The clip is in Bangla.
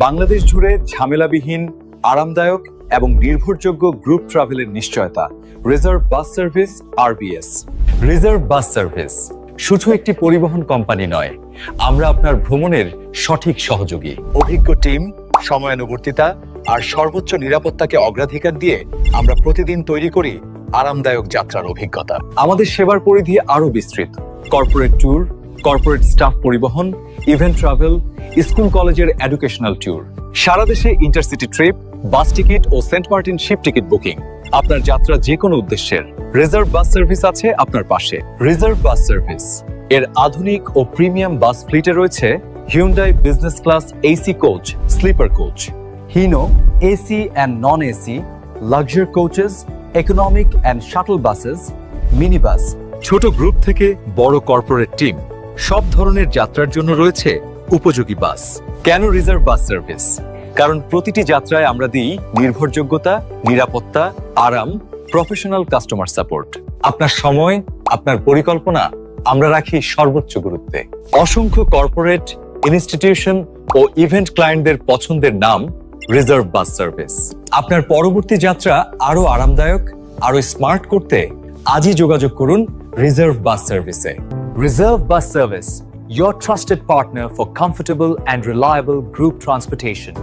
বাংলাদেশ জুড়ে ঝামেলাবিহীন, আরামদায়ক এবং নির্ভরযোগ্য গ্রুপ ট্রাভেলের নিশ্চয়তা reserve bus service RBS। Reserve bus service শুধু একটি পরিবহন কোম্পানি নয়, আমরা আপনার ভ্রমণের সঠিক সহযোগী। অভিজ্ঞ টিম, সময়ানুবর্তিতা আর সর্বোচ্চ নিরাপত্তাকে অগ্রাধিকার দিয়ে আমরা প্রতিদিন তৈরি করি আরামদায়ক যাত্রার অভিজ্ঞতা। আমাদের সেবার পরিধি আরো বিস্তৃত। কর্পোরেট ট্যুর, কর্পোরেট স্টাফ পরিবহন, ইভেন্ট ট্রাভেল, স্কুল কলেজের এডুকেশনাল ট্যুর, সারা দেশে ইন্টারসিটি ট্রিপ, বাস টিকিট ও Saint Martin ship ticket booking. আপনার যাত্রা যে কোনো উদ্দেশ্যের, রিজার্ভ বাস সার্ভিস আছে আপনার পাশে। রিজার্ভ বাস সার্ভিস এর আধুনিক ও প্রিমিয়াম বাস ফ্লিটে রয়েছে Hyundai business class AC coach, sleeper coach, Hino AC and non-AC, luxury coaches, economic and shuttle buses, mini bus. ছোট গ্রুপ থেকে বড় কর্পোরেট টিম, সব ধরনের যাত্রার জন্য রয়েছে উপযোগী বাস। কেন রিজার্ভ বাস সার্ভিস? কারণ প্রতিটি যাত্রায় আমরা দিই নির্ভরযোগ্যতা, নিরাপত্তা, আরাম, প্রফেশনাল কাস্টমার সাপোর্ট। আপনার সময়, আপনার পরিকল্পনা আমরা রাখি সর্বোচ্চ গুরুত্বে। অসংখ্য কর্পোরেট, ইনস্টিটিউশন ও ইভেন্ট ক্লায়েন্টদের পছন্দের নাম রিজার্ভ বাস সার্ভিস। আপনার পরবর্তী যাত্রা আরো আরামদায়ক, আরো স্মার্ট করতে আজই যোগাযোগ করুন রিজার্ভ বাস সার্ভিসে। Reserve bus service, your trusted partner for comfortable and reliable group transportation.